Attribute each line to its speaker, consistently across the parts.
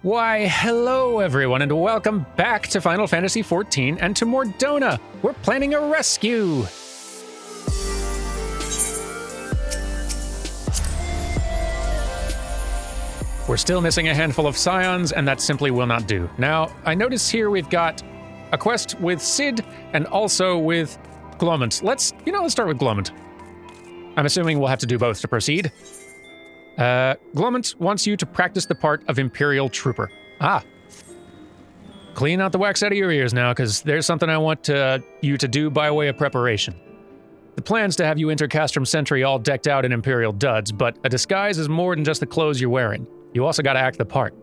Speaker 1: Why, hello everyone, and welcome back to Final Fantasy XIV and to Mordona. We're planning a rescue. We're still missing a handful of scions, and that simply will not do. Now, I notice here we've got a quest with Cid and also with Glomant. Let's start with Glomant. I'm assuming we'll have to do both to proceed. Glomant wants you to practice the part of Imperial Trooper. Ah. Clean out the wax out of your ears now, because there's something I want you to do by way of preparation. The plan's to have you enter Castrum Sentry all decked out in Imperial duds, but a disguise is more than just the clothes you're wearing. You also gotta act the part.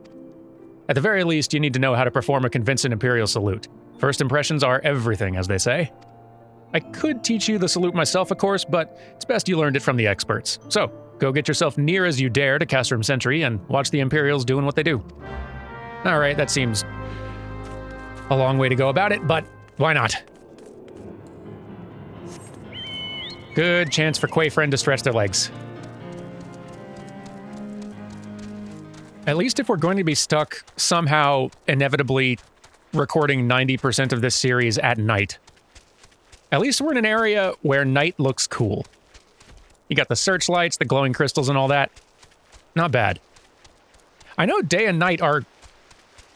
Speaker 1: At the very least, you need to know how to perform a convincing Imperial salute. First impressions are everything, as they say. I could teach you the salute myself, of course, but it's best you learned it from the experts. So, go get yourself near as you dare to Castrum Sentry and watch the Imperials doing what they do. Alright, that seems a long way to go about it, but why not? Good chance for Quayfriend to stretch their legs. At least if we're going to be stuck somehow inevitably recording 90% of this series at night, at least we're in an area where night looks cool. You got the searchlights, the glowing crystals, and all that. Not bad. I know day and night are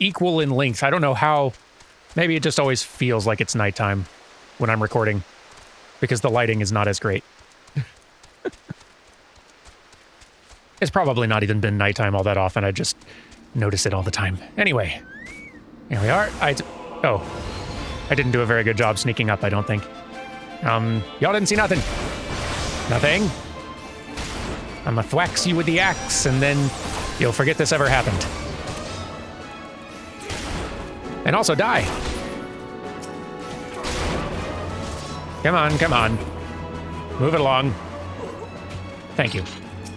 Speaker 1: equal in length. I don't know how. Maybe it just always feels like it's nighttime when I'm recording, because the lighting is not as great. It's probably not even been nighttime all that often. I just notice it all the time. Anyway, here we are. I didn't do a very good job sneaking up, I don't think. Y'all didn't see nothing. Nothing. I'ma thwax you with the axe, and then you'll forget this ever happened. And also die. Come on, come on. Move it along. Thank you.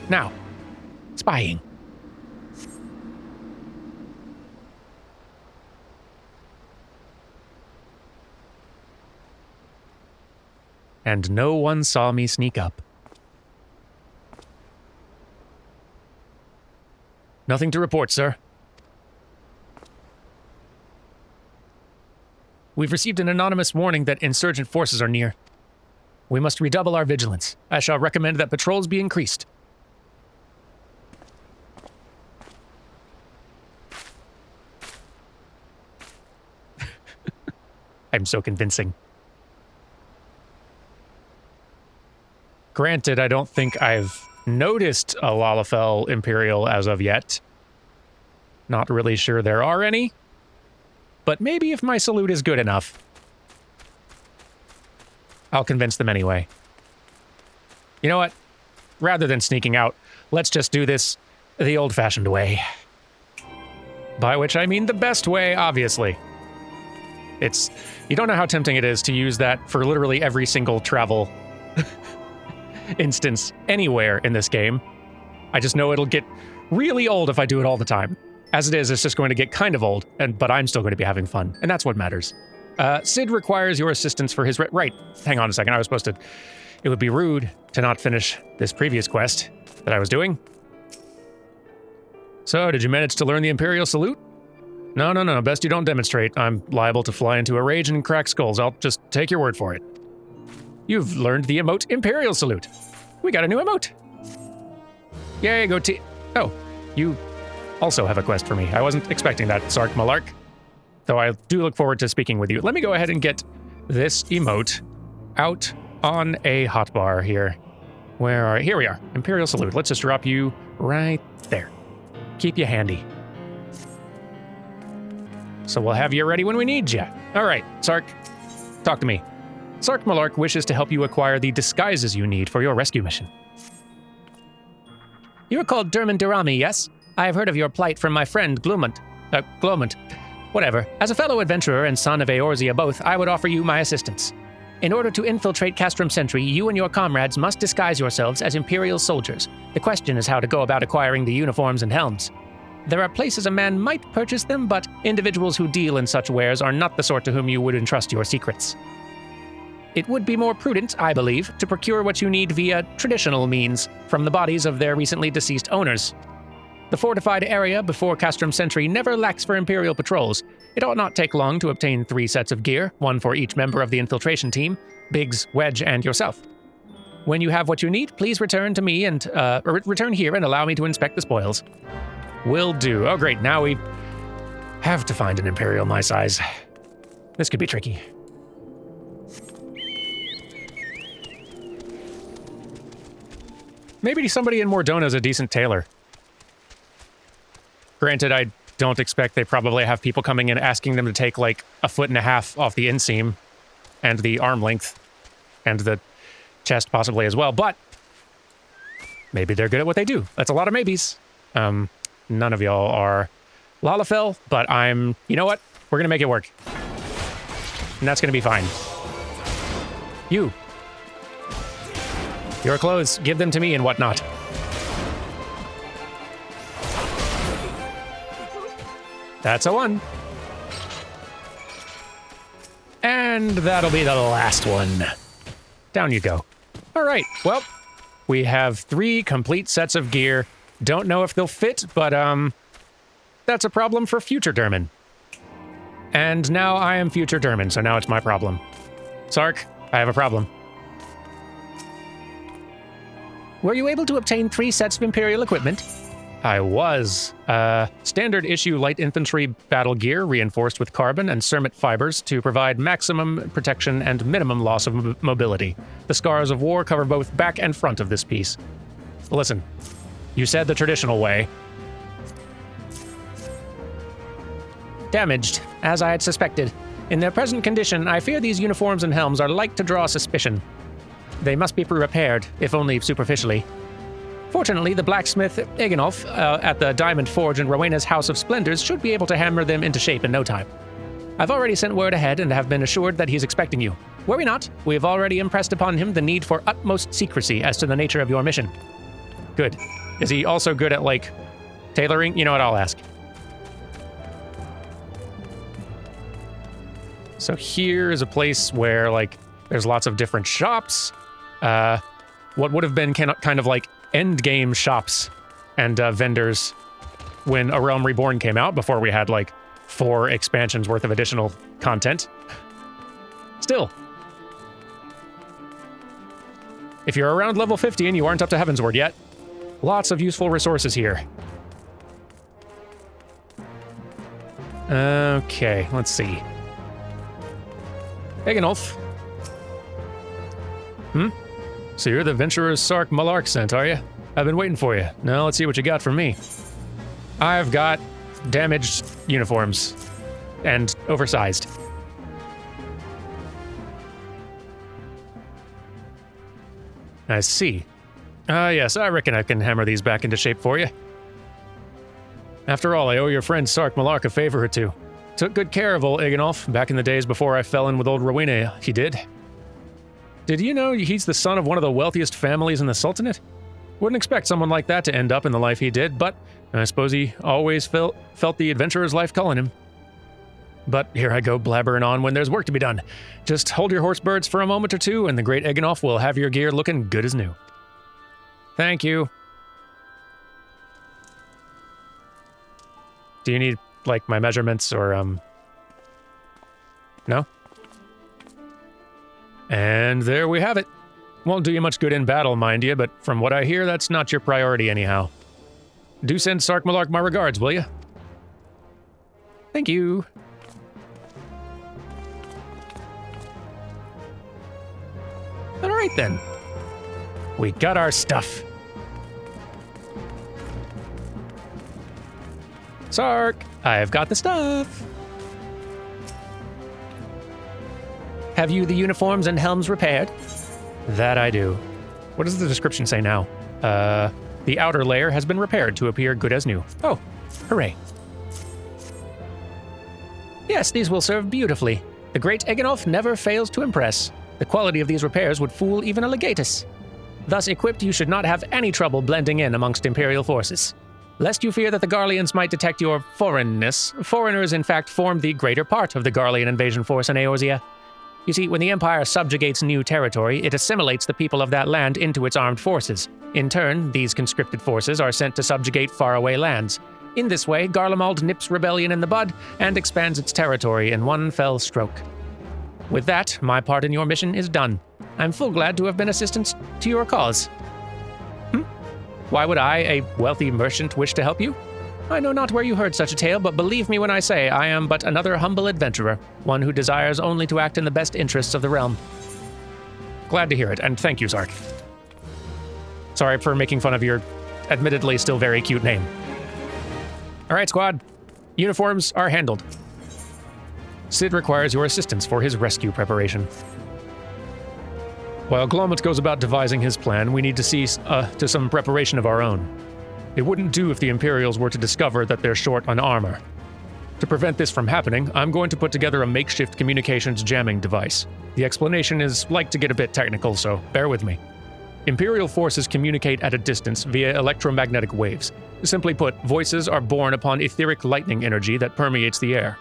Speaker 1: Now, spying. And no one saw me sneak up. Nothing to report, sir. We've received an anonymous warning that insurgent forces are near. We must redouble our vigilance. I shall recommend that patrols be increased. I'm so convincing. Granted, I don't think I've noticed a Lalafell Imperial as of yet. Not really sure there are any. But maybe if my salute is good enough, I'll convince them anyway. You know what? Rather than sneaking out, let's just do this the old-fashioned way. By which I mean the best way, obviously. You don't know how tempting it is to use that for literally every single travel instance anywhere in this game. I just know it'll get really old if I do it all the time. As it is, it's just going to get kind of old, but I'm still going to be having fun, and that's what matters. Cid requires your assistance for his right. Hang on a second, it would be rude to not finish this previous quest that I was doing. So, did you manage to learn the Imperial salute? No, best you don't demonstrate. I'm liable to fly into a rage and crack skulls. I'll just take your word for it. You've learned the emote Imperial salute. We got a new emote. Yay, go team. Oh, you also have a quest for me. I wasn't expecting that, Sark Malark. Though I do look forward to speaking with you. Let me go ahead and get this emote out on a hotbar here. Here we are. Imperial salute. Let's just drop you right there. Keep you handy. So we'll have you ready when we need you. All right, Sark, talk to me. Sark Malark wishes to help you acquire the disguises you need for your rescue mission. You are called Derman Durami, yes? I have heard of your plight from my friend Glomant. Whatever. As a fellow adventurer and son of Eorzea both, I would offer you my assistance. In order to infiltrate Castrum Sentry, you and your comrades must disguise yourselves as Imperial soldiers. The question is how to go about acquiring the uniforms and helms. There are places a man might purchase them, but individuals who deal in such wares are not the sort to whom you would entrust your secrets. It would be more prudent, I believe, to procure what you need via traditional means from the bodies of their recently deceased owners. The fortified area before Castrum Sentry never lacks for Imperial patrols. It ought not take long to obtain 3 sets of gear, 1 for each member of the infiltration team, Biggs, Wedge, and yourself. When you have what you need, please return to me and return here and allow me to inspect the spoils. Will do. Oh great, now we have to find an Imperial my size. This could be tricky. Maybe somebody in Mordona is a decent tailor. Granted, I don't expect they probably have people coming in asking them to take like 1.5 feet off the inseam and the arm length and the chest possibly as well, but maybe they're good at what they do. That's a lot of maybes. None of y'all are Lalafell, but you know what? We're gonna make it work. And that's gonna be fine. Your clothes, give them to me and whatnot. That's a 1. And that'll be the last one. Down you go. All right, well, we have 3 complete sets of gear. Don't know if they'll fit, but that's a problem for future Derman. And now I am future Derman, so now it's my problem. Sark, I have a problem. Were you able to obtain 3 sets of Imperial equipment? I was. Standard issue light infantry battle gear reinforced with carbon and cermet fibers to provide maximum protection and minimum loss of mobility. The scars of war cover both back and front of this piece. Listen, you said the traditional way. Damaged, as I had suspected. In their present condition, I fear these uniforms and helms are like to draw suspicion. They must be repaired, if only superficially. Fortunately, the blacksmith Iganolf at the Diamond Forge in Rowena's House of Splendors should be able to hammer them into shape in no time. I've already sent word ahead and have been assured that he's expecting you. Worry not, we have already impressed upon him the need for utmost secrecy as to the nature of your mission. Good. Is he also good at, like, tailoring? You know what, I'll ask. So here is a place where, like, there's lots of different shops. What would have been kind of like endgame shops and vendors when A Realm Reborn came out, before we had like 4 expansions worth of additional content. Still, if you're around level 50 and you aren't up to Heavensward yet, lots of useful resources here. Okay, let's see. Iganolf. So you're the Venturer Sark Malark sent, are you? I've been waiting for you. Now let's see what you got for me. I've got damaged uniforms and oversized. I see. Yes, I reckon I can hammer these back into shape for you. After all, I owe your friend Sark Malark a favor or 2. Took good care of old Iganolf back in the days before I fell in with old Rowena, he did. Did you know he's the son of one of the wealthiest families in the Sultanate? Wouldn't expect someone like that to end up in the life he did, but I suppose he always felt the adventurer's life calling him. But here I go blabbering on when there's work to be done. Just hold your horse birds for a moment or 2, and the great Iganolf will have your gear looking good as new. Thank you. Do you need, like, my measurements or, No? And there we have it. Won't do you much good in battle, mind you, but from what I hear, that's not your priority anyhow. Do send Sark Malark my regards, will you? Thank you. All right, then. We got our stuff. Sark, I've got the stuff. Have you the uniforms and helms repaired? That I do. What does the description say now? The outer layer has been repaired to appear good as new. Oh, hooray. Yes, these will serve beautifully. The great Iganolf never fails to impress. The quality of these repairs would fool even a legatus. Thus equipped, you should not have any trouble blending in amongst Imperial forces. Lest you fear that the Garleans might detect your foreignness, foreigners in fact form the greater part of the Garlean invasion force in Eorzea. You see, when the Empire subjugates new territory, it assimilates the people of that land into its armed forces. In turn, these conscripted forces are sent to subjugate faraway lands. In this way, Garlemald nips rebellion in the bud and expands its territory in one fell stroke. With that, my part in your mission is done. I'm full glad to have been assistance to your cause. Why would I, a wealthy merchant, wish to help you? I know not where you heard such a tale, but believe me when I say I am but another humble adventurer, one who desires only to act in the best interests of the realm. Glad to hear it, and thank you, Zark. Sorry for making fun of your admittedly still very cute name. All right, squad. Uniforms are handled. Cid requires your assistance for his rescue preparation. While Glomit goes about devising his plan, we need to see to some preparation of our own. It wouldn't do if the Imperials were to discover that they're short on armor. To prevent this from happening, I'm going to put together a makeshift communications jamming device. The explanation is like to get a bit technical, so bear with me. Imperial forces communicate at a distance via electromagnetic waves. Simply put, voices are born upon etheric lightning energy that permeates the air.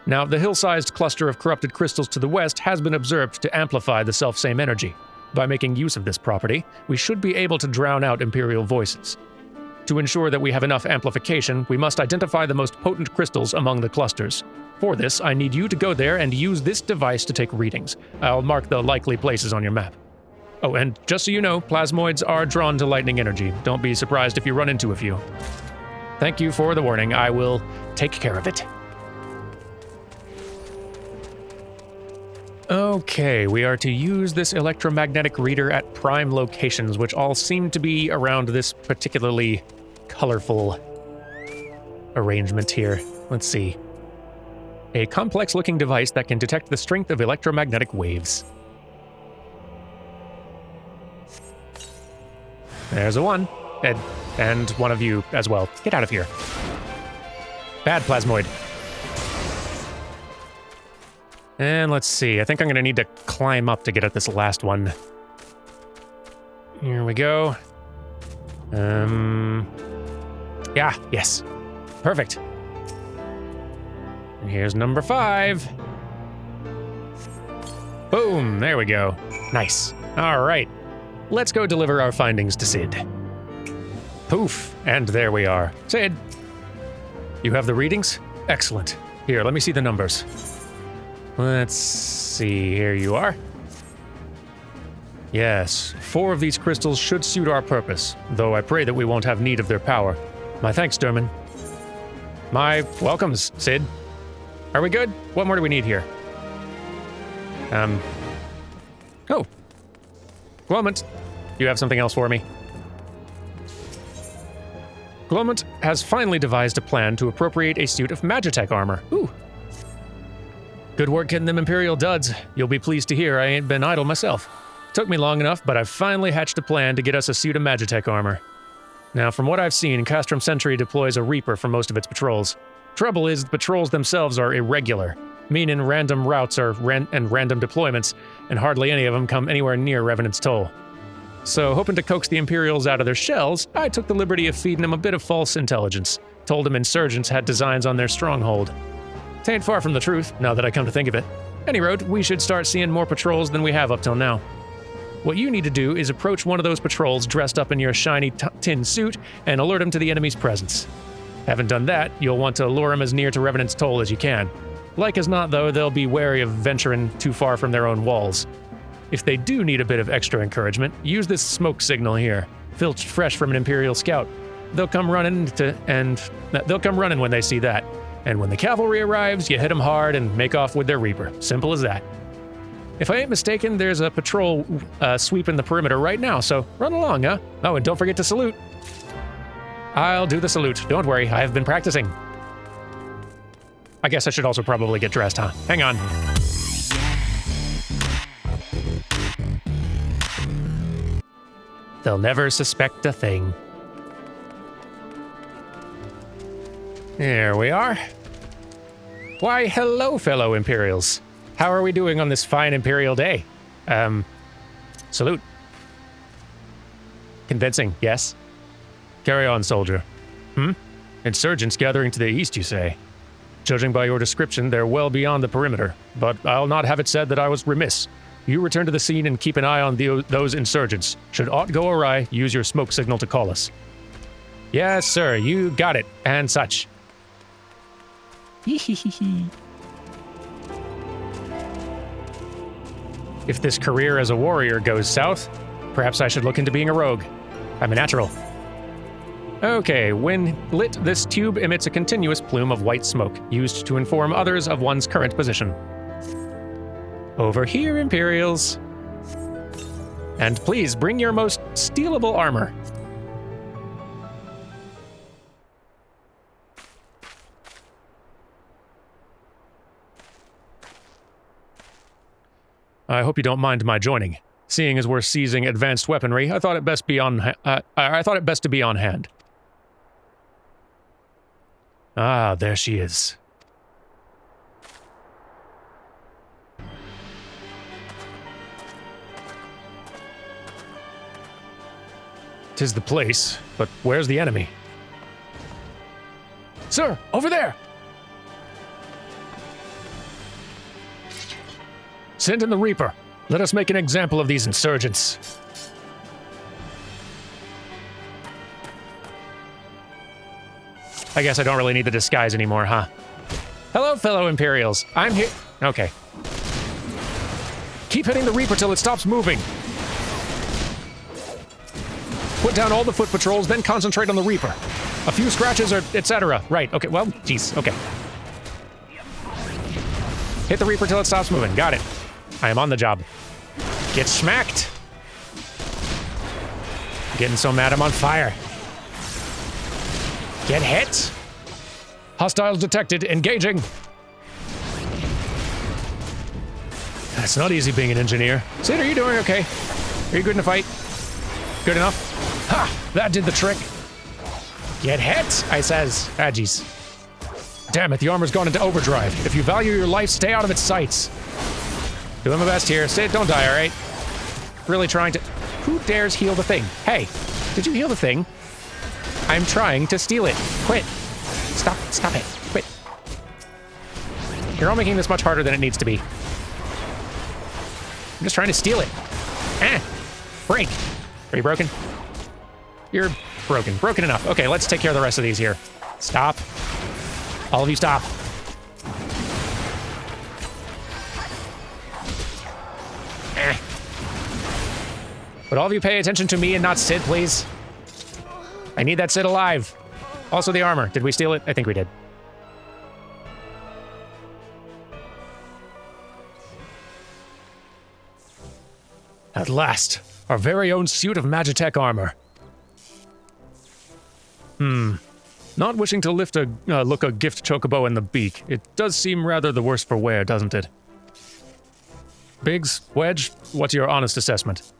Speaker 1: Now, the hill-sized cluster of corrupted crystals to the west has been observed to amplify the selfsame energy. By making use of this property, we should be able to drown out Imperial voices. To ensure that we have enough amplification, we must identify the most potent crystals among the clusters. For this, I need you to go there and use this device to take readings. I'll mark the likely places on your map. Oh, and just so you know, plasmoids are drawn to lightning energy. Don't be surprised if you run into a few. Thank you for the warning. I will take care of it. Okay, we are to use this electromagnetic reader at prime locations, which all seem to be around this particularly colorful arrangement here. Let's see. A complex-looking device that can detect the strength of electromagnetic waves. There's a one. And one of you as well. Get out of here. Bad plasmoid. And let's see, I think I'm going to need to climb up to get at this last one. Here we go. Yeah, yes. Perfect. And here's number 5. Boom, there we go. Nice. All right. Let's go deliver our findings to Cid. Poof, and there we are. Cid, you have the readings? Excellent. Here, let me see the numbers. Let's see, here you are. Yes, 4 of these crystals should suit our purpose, though I pray that we won't have need of their power. My thanks, Derman. My welcomes, Cid. Are we good? What more do we need here? Oh. Glomit, you have something else for me? Glomit has finally devised a plan to appropriate a suit of Magitek armor. Ooh. Good work getting them Imperial duds. You'll be pleased to hear I ain't been idle myself. Took me long enough, but I've finally hatched a plan to get us a suit of Magitek armor. Now, from what I've seen, Castrum Sentry deploys a Reaper for most of its patrols. Trouble is, the patrols themselves are irregular, meaning random routes and random deployments, and hardly any of them come anywhere near Revenant's Toll. So, hoping to coax the Imperials out of their shells, I took the liberty of feeding them a bit of false intelligence. Told them insurgents had designs on their stronghold. Tain't far from the truth, now that I come to think of it. Any road, we should start seeing more patrols than we have up till now. What you need to do is approach one of those patrols dressed up in your shiny tin suit and alert them to the enemy's presence. Having done that, you'll want to lure them as near to Revenant's Toll as you can. Like as not, though, they'll be wary of venturing too far from their own walls. If they do need a bit of extra encouragement, use this smoke signal here, filched fresh from an Imperial scout. They'll come running when they see that. And when the cavalry arrives, you hit them hard and make off with their Reaper. Simple as that. If I ain't mistaken, there's a patrol sweeping the perimeter right now, so run along, huh? Oh, and don't forget to salute. I'll do the salute. Don't worry, I have been practicing. I guess I should also probably get dressed, huh? Hang on. They'll never suspect a thing. There we are. Why, hello, fellow Imperials. How are we doing on this fine Imperial day? Salute. Convincing, yes? Carry on, soldier. Insurgents gathering to the east, you say? Judging by your description, they're well beyond the perimeter, but I'll not have it said that I was remiss. You return to the scene and keep an eye on those insurgents. Should aught go awry, use your smoke signal to call us. Yes, sir, you got it, and such. If this career as a warrior goes south, perhaps I should look into being a rogue. I'm a natural. Okay, when lit, this tube emits a continuous plume of white smoke, used to inform others of one's current position. Over here, Imperials. And please, bring your most stealable armor. I hope you don't mind my joining. Seeing as we're seizing advanced weaponry, I thought it best to be on hand. Ah, there she is. Tis the place, but where's the enemy? Sir, over there! Send in the Reaper. Let us make an example of these insurgents. I guess I don't really need the disguise anymore, huh? Hello, fellow Imperials. I'm here. Okay. Keep hitting the Reaper till it stops moving. Put down all the foot patrols, then concentrate on the Reaper. A few scratches or etc. Right, okay, well, jeez, okay. Hit the Reaper till it stops moving. Got it. I am on the job. Get smacked. Getting so mad I'm on fire. Get hit. Hostiles detected. Engaging. It's not easy being an engineer. Sid, are you doing okay? Are you good in a fight? Good enough? Ha! That did the trick. Get hit, I says. Ah, jeez. Damn it, the armor's gone into overdrive. If you value your life, stay out of its sights. Doing my best here. Sid, don't die, alright? Really trying to... Who dares heal the thing? Hey, did you heal the thing? I'm trying to steal it. Quit. Stop it. Quit. You're all making this much harder than it needs to be. I'm just trying to steal it. Break. Are you broken? You're broken. Broken enough. Okay, let's take care of the rest of these here. Stop. All of you stop. Would all of you pay attention to me and not Sid, please? I need that Sid alive. Also the armor. Did we steal it? I think we did. At last, our very own suit of Magitek armor. Not wishing to look a gift chocobo in the beak. It does seem rather the worse for wear, doesn't it? Biggs, Wedge, what's your honest assessment?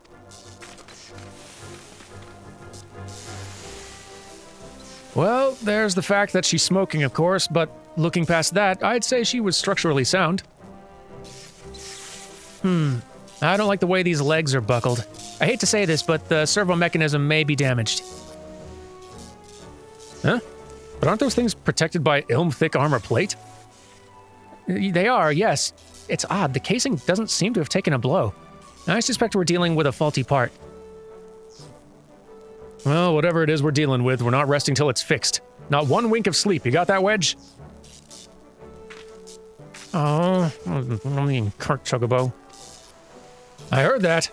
Speaker 1: Well, there's the fact that she's smoking, of course, but looking past that, I'd say she was structurally sound. I don't like the way these legs are buckled. I hate to say this, but the servo mechanism may be damaged. Huh? But aren't those things protected by ilm-thick armor plate? They are, yes. It's odd, the casing doesn't seem to have taken a blow. I suspect we're dealing with a faulty part. Well, whatever it is we're dealing with, we're not resting till it's fixed. Not one wink of sleep, you got that, Wedge? Oh, I'm being Kurt Chocobo. I heard that.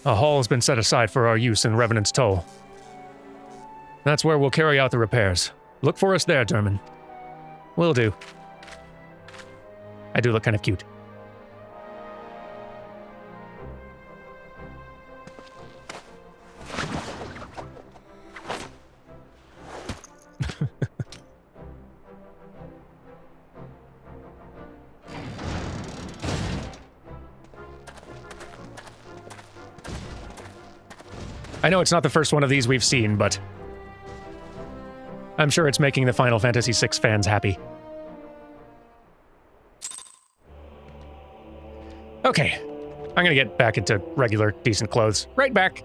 Speaker 1: A hall has been set aside for our use in Revenant's Toll. That's where we'll carry out the repairs. Look for us there, Derman. Will do. I do look kind of cute. I know it's not the first one of these we've seen, but I'm sure it's making the Final Fantasy VI fans happy. Okay, I'm gonna get back into regular, decent clothes. Right back.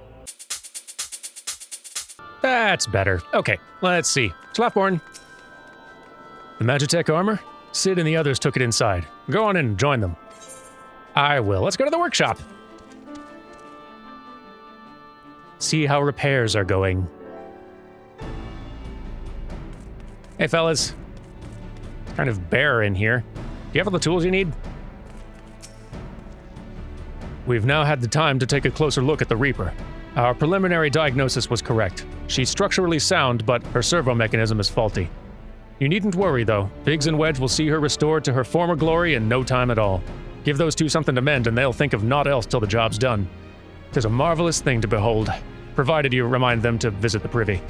Speaker 1: That's better. Okay, let's see. Schlafborn. The Magitek armor? Sid and the others took it inside. Go on in and join them. I will. Let's go to the workshop. See how repairs are going. Hey, fellas. It's kind of bare in here. Do you have all the tools you need? We've now had the time to take a closer look at the Reaper. Our preliminary diagnosis was correct. She's structurally sound, but her servo mechanism is faulty. You needn't worry, though. Biggs and Wedge will see her restored to her former glory in no time at all. Give those two something to mend, and they'll think of naught else till the job's done. 'Tis a marvelous thing to behold, provided you remind them to visit the privy.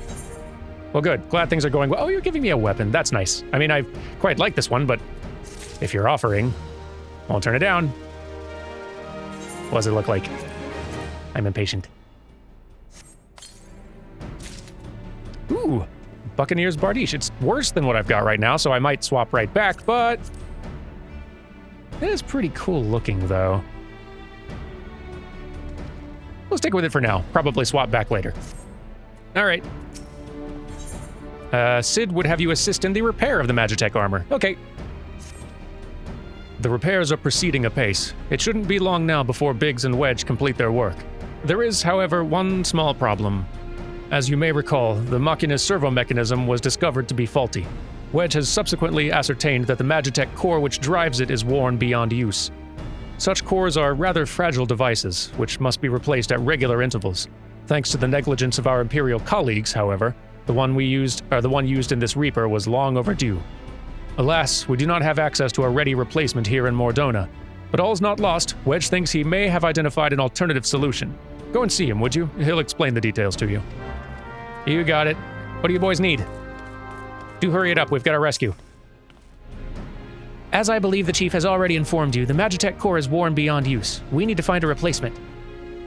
Speaker 1: Well, good. Glad things are going well. Oh, you're giving me a weapon. That's nice. I mean, I quite like this one, but if you're offering, won't turn it down. What does it look like? I'm impatient. Ooh, Buccaneers Bardiche. It's worse than what I've got right now, so I might swap right back, but it is pretty cool looking, though. We'll stick with it for now. Probably swap back later. All right. Sid would have you assist in the repair of the Magitek armor. Okay. The repairs are proceeding apace. It shouldn't be long now before Biggs and Wedge complete their work. There is, however, one small problem. As you may recall, the Machina's servo mechanism was discovered to be faulty. Wedge has subsequently ascertained that the Magitek core which drives it is worn beyond use. Such cores are rather fragile devices, which must be replaced at regular intervals. Thanks to the negligence of our Imperial colleagues, however, the one used in this Reaper was long overdue. Alas, we do not have access to a ready replacement here in Mordona. But all's not lost. Wedge thinks he may have identified an alternative solution. Go and see him, would you? He'll explain the details to you. You got it. What do you boys need? Do hurry it up, we've got a rescue. As I believe the Chief has already informed you, the Magitek core is worn beyond use. We need to find a replacement.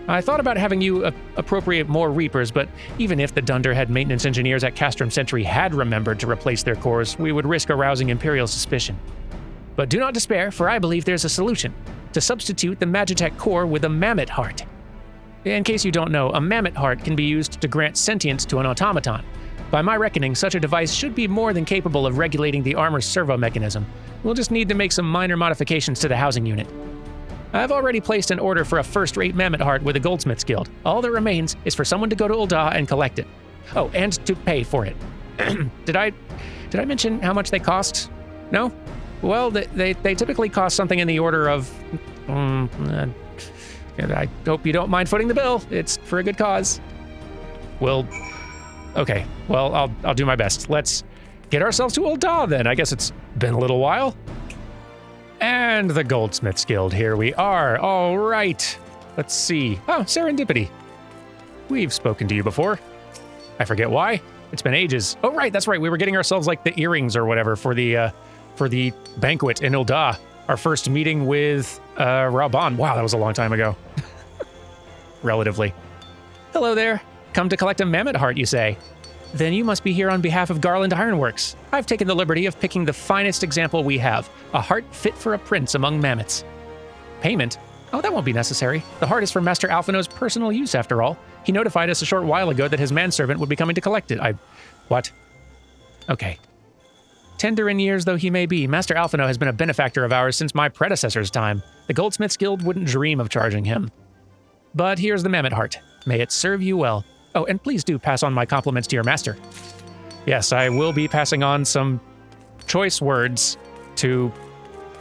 Speaker 1: I thought about having you appropriate more Reapers, but even if the Dunderhead maintenance engineers at Castrum Sentry had remembered to replace their cores, we would risk arousing Imperial suspicion. But do not despair, for I believe there's a solution. To substitute the Magitek core with a mammoth heart. In case you don't know, a mammoth heart can be used to grant sentience to an automaton. By my reckoning, such a device should be more than capable of regulating the armor's servo mechanism. We'll just need to make some minor modifications to the housing unit. I've already placed an order for a first-rate mammoth heart with the Goldsmiths Guild. All that remains is for someone to go to Ul'dah and collect it. Oh, and to pay for it. Did I mention how much they cost? No? Well, they typically cost something in the order of... I hope you don't mind footing the bill. It's for a good cause. Well, okay. Well, I'll do my best. Let's get ourselves to Ul'dah then. I guess it's been a little while. And the Goldsmiths Guild, here we are. All right. Let's see. Oh, serendipity. We've spoken to you before. I forget why. It's been ages. Oh, right, that's right. We were getting ourselves like the earrings or whatever for the banquet in Ul'dah. Our first meeting with Raban. Wow, that was a long time ago. Relatively. Hello there. Come to collect a mammoth heart, you say? Then you must be here on behalf of Garland Ironworks. I've taken the liberty of picking the finest example we have, a heart fit for a prince among mammoths. Payment? Oh, that won't be necessary. The heart is for Master Alphino's personal use, after all. He notified us a short while ago that his manservant would be coming to collect it. What? Okay. Tender in years though he may be, Master Alphino has been a benefactor of ours since my predecessor's time. The Goldsmiths Guild wouldn't dream of charging him. But here's the mammoth heart. May it serve you well. Oh, and please do pass on my compliments to your master. Yes, I will be passing on some choice words to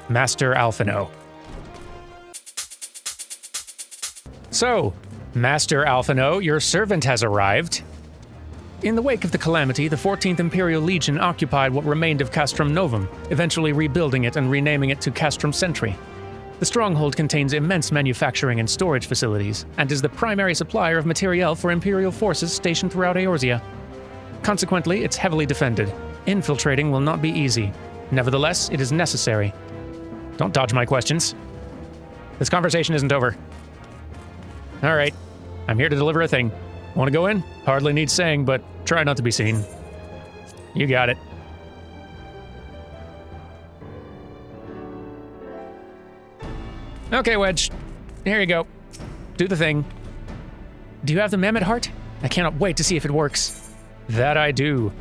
Speaker 1: Master Alphino. So, Master Alphino, your servant has arrived. In the wake of the calamity, the 14th Imperial Legion occupied what remained of Castrum Novum, eventually rebuilding it and renaming it to Castrum Sentry. The stronghold contains immense manufacturing and storage facilities, and is the primary supplier of materiel for Imperial forces stationed throughout Eorzea. Consequently, it's heavily defended. Infiltrating will not be easy. Nevertheless, it is necessary. Don't dodge my questions. This conversation isn't over. All right, I'm here to deliver a thing. Want to go in? Hardly needs saying, but try not to be seen. You got it. Okay, Wedge. Here you go. Do the thing. Do you have the mammoth heart? I cannot wait to see if it works. That I do.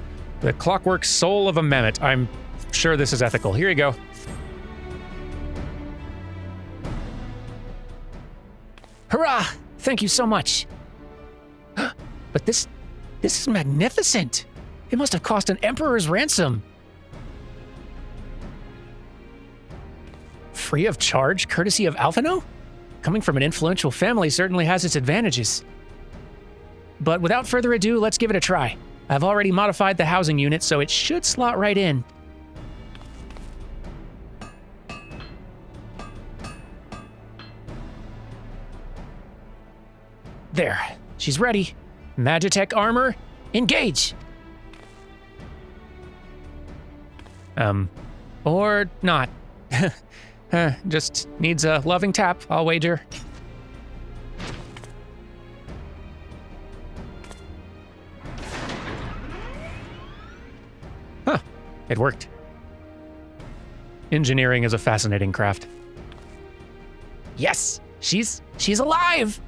Speaker 1: The clockwork soul of a mammoth. I'm sure this is ethical. Here you go.
Speaker 2: Hurrah! Thank you so much. But this is magnificent. It must have cost an emperor's ransom. Free of charge, courtesy of Alphino? Coming from an influential family certainly has its advantages. But without further ado, let's give it a try. I've already modified the housing unit, so it should slot right in. There, she's ready. Magitek armor, engage! Or not. Just needs a loving tap, I'll wager.
Speaker 1: Huh, it worked. Engineering is a fascinating craft.
Speaker 2: Yes, she's alive!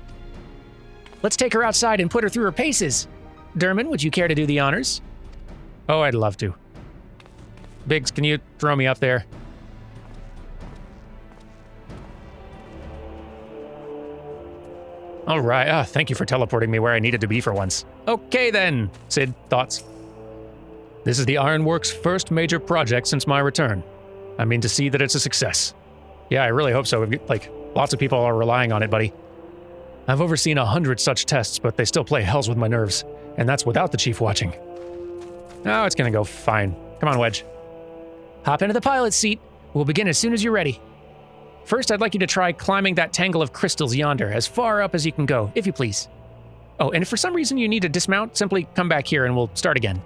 Speaker 2: Let's take her outside and put her through her paces. Derman, would you care to do the honors?
Speaker 1: Oh, I'd love to. Biggs, can you throw me up there? All right, thank you for teleporting me where I needed to be for once. Okay then, Sid, thoughts? This is the Ironworks' first major project since my return. I mean to see that it's a success. Yeah, I really hope so. Like, lots of people are relying on it, buddy. I've overseen 100 such tests, but they still play hells with my nerves. And that's without the chief watching. Oh, it's gonna go fine. Come on, Wedge.
Speaker 2: Hop into the pilot's seat. We'll begin as soon as you're ready. First, I'd like you to try climbing that tangle of crystals yonder, as far up as you can go, if you please. Oh, and if for some reason you need to dismount, simply come back here and we'll start again.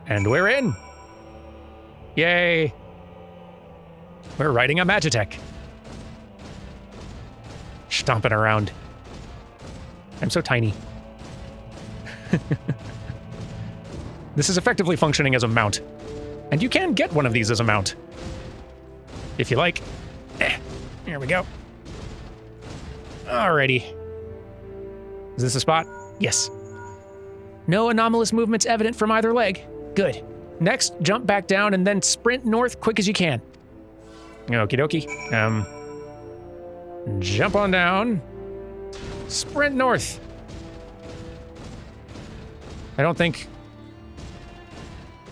Speaker 1: And we're in! Yay! We're riding a Magitek. Stomping around. I'm so tiny. This is effectively functioning as a mount. And you can get one of these as a mount. If you like. Here we go. Alrighty. Is this a spot? Yes.
Speaker 2: No anomalous movements evident from either leg. Good. Next, jump back down and then sprint north quick as you can.
Speaker 1: Okie dokie. Jump on down. Sprint north. I don't think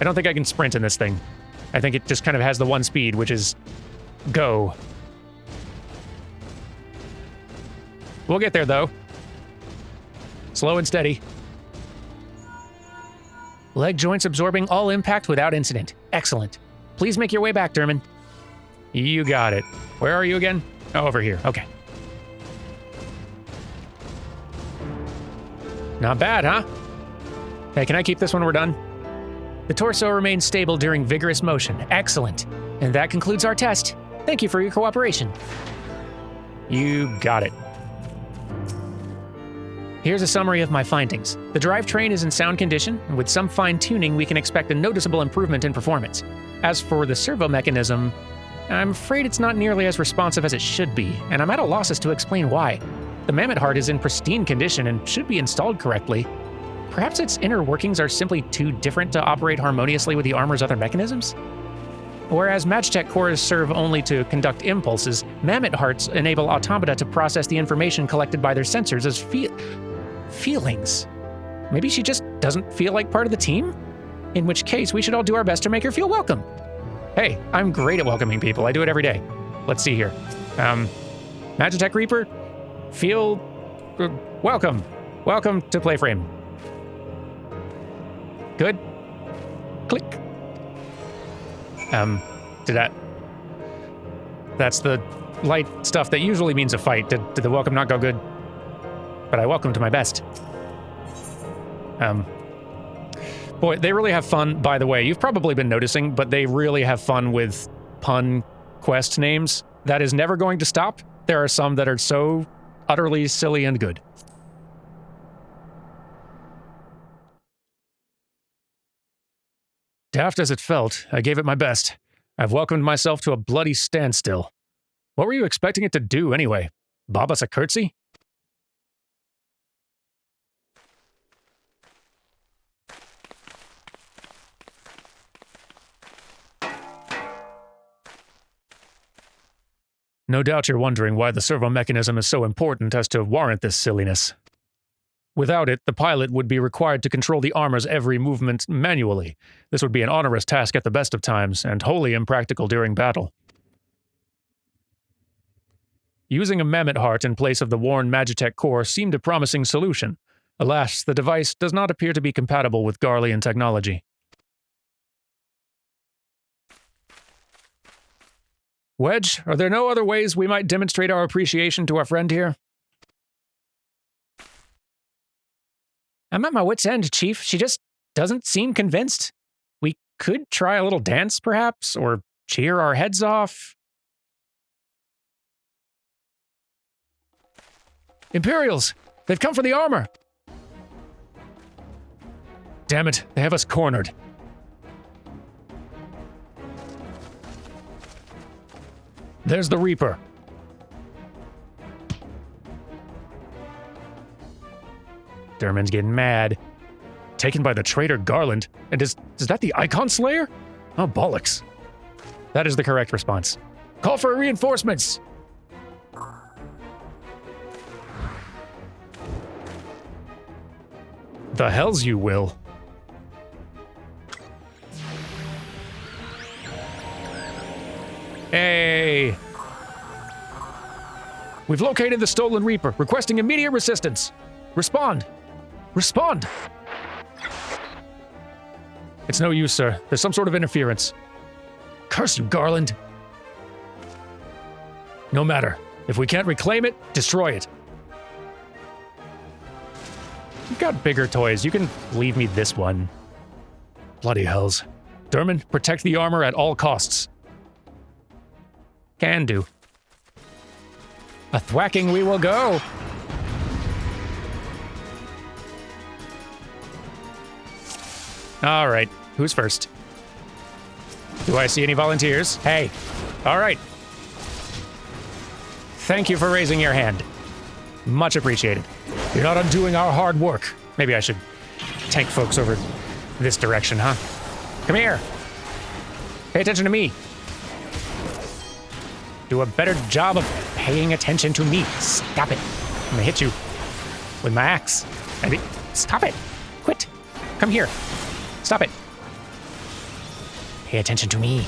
Speaker 1: I can sprint in this thing. I think it just kind of has the one speed, which is go. We'll get there, though. Slow and steady.
Speaker 2: Leg joints absorbing all impact without incident. Excellent. Please make your way back, Derman.
Speaker 1: You got it. Where are you again? Oh, over here. Okay. Not bad, huh? Hey, can I keep this when we're done?
Speaker 2: The torso remains stable during vigorous motion. Excellent. And that concludes our test. Thank you for your cooperation.
Speaker 1: You got it.
Speaker 2: Here's a summary of my findings. The drivetrain is in sound condition, and with some fine-tuning, we can expect a noticeable improvement in performance. As for the servo mechanism, I'm afraid it's not nearly as responsive as it should be, and I'm at a loss as to explain why. The mammoth heart is in pristine condition and should be installed correctly. Perhaps its inner workings are simply too different to operate harmoniously with the armor's other mechanisms? Whereas Magitek cores serve only to conduct impulses, mammoth hearts enable automata to process the information collected by their sensors as feelings. Maybe she just doesn't feel like part of the team? In which case, we should all do our best to make her feel welcome.
Speaker 1: Hey, I'm great at welcoming people. I do it every day. Let's see here. Magitek Reaper, feel welcome. Welcome to PlayFrame. Good. Click. That's the light stuff that usually means a fight. Did the welcome not go good? But I welcome to my best. Boy, they really have fun, by the way. You've probably been noticing, but they really have fun with pun quest names. That is never going to stop. There are some that are so utterly silly and good. Daft as it felt, I gave it my best. I've welcomed myself to a bloody standstill. What were you expecting it to do, anyway? Bob us a curtsy? No doubt you're wondering why the servo mechanism is so important as to warrant this silliness. Without it, the pilot would be required to control the armor's every movement manually. This would be an onerous task at the best of times, and wholly impractical during battle. Using a mammoth heart in place of the worn Magitek core seemed a promising solution. Alas, the device does not appear to be compatible with Garlean technology. Wedge, are there no other ways we might demonstrate our appreciation to our friend here?
Speaker 2: I'm at my wit's end, Chief. She just doesn't seem convinced. We could try a little dance, perhaps, or cheer our heads off.
Speaker 1: Imperials! They've come for the armor! Damn it, they have us cornered. There's the Reaper.
Speaker 2: Durman's getting mad.
Speaker 1: Taken by the traitor Garland. And is that the Icon Slayer? Oh, bollocks.
Speaker 2: That is the correct response.
Speaker 1: Call for reinforcements! The hells you will. Hey! We've located the stolen Reaper, requesting immediate resistance. Respond! Respond! It's no use, sir. There's some sort of interference. Curse you, Garland! No matter. If we can't reclaim it, destroy it.
Speaker 2: You've got bigger toys. You can leave me this one.
Speaker 1: Bloody hells. Durman, protect the armor at all costs.
Speaker 2: Can do. A thwacking we will go.
Speaker 1: All right, who's first? Do I see any volunteers?
Speaker 2: Hey.
Speaker 1: All right.
Speaker 2: Thank you for raising your hand. Much appreciated.
Speaker 1: You're not undoing our hard work.
Speaker 2: Maybe I should take folks over this direction, huh? Come here. Pay attention to me. Do a better job of paying attention to me. Stop it. I'm gonna hit you with my axe. Stop it. Quit. Come here. Stop it. Pay attention to me.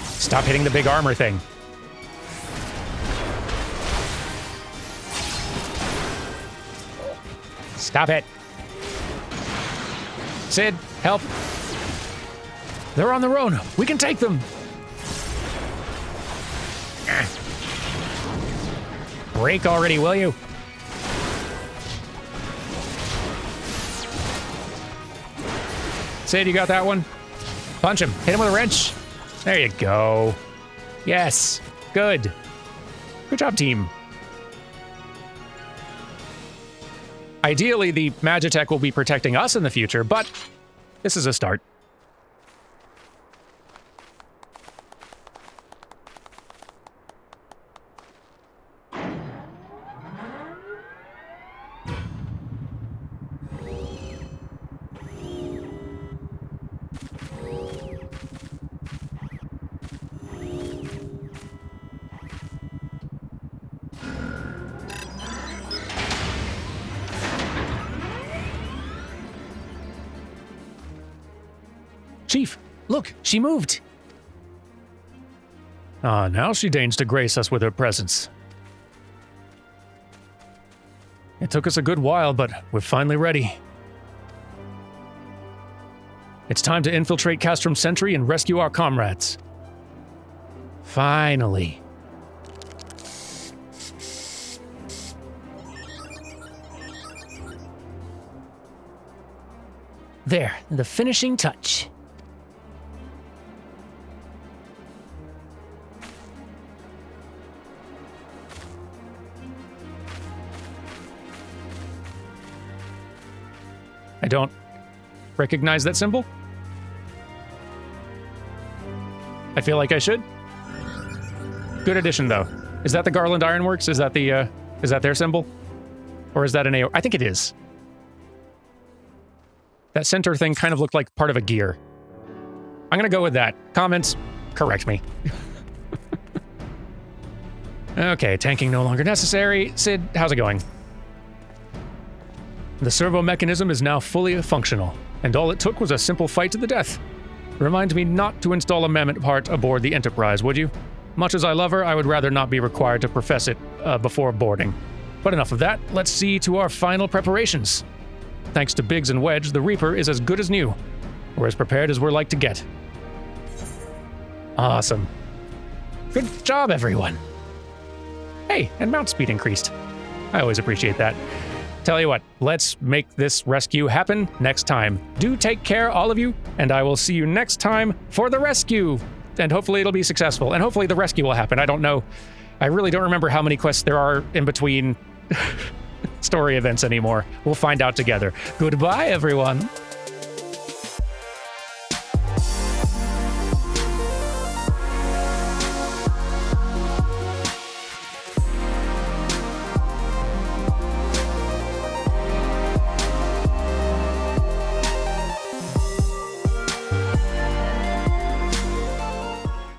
Speaker 2: Stop hitting the big armor thing. Stop it. Sid, help.
Speaker 1: They're on their own. We can take them.
Speaker 2: Break already, will you? Sid, you got that one? Punch him. Hit him with a wrench. There you go. Yes. Good. Good job, team. Ideally, the Magitek will be protecting us in the future, but this is a start.
Speaker 1: Chief, look, she moved. Ah, now she deigns to grace us with her presence. It took us a good while, but we're finally ready. It's time to infiltrate Castrum Sentry and rescue our comrades. Finally.
Speaker 2: There, the finishing touch.
Speaker 1: I don't recognize that symbol. I feel like I should. Good addition, though. Is that the Garland Ironworks? Is that their symbol? Or is that an AO? I think it is. That center thing kind of looked like part of a gear. I'm gonna go with that. Comments, correct me. Okay, tanking no longer necessary. Sid, how's it going? The servo mechanism is now fully functional, and all it took was a simple fight to the death. Remind me not to install a mammoth part aboard the Enterprise, would you? Much as I love her, I would rather not be required to profess it before boarding. But enough of that, let's see to our final preparations. Thanks to Biggs and Wedge, the Reaper is as good as new. We're as prepared as we're like to get. Awesome. Good job, everyone. Hey, and mount speed increased. I always appreciate that. Tell you what, let's make this rescue happen next time. Do take care, all of you, and I will see you next time for the rescue. And hopefully it'll be successful, and hopefully the rescue will happen. I don't know. I really don't remember how many quests there are in between story events anymore. We'll find out together. Goodbye, everyone.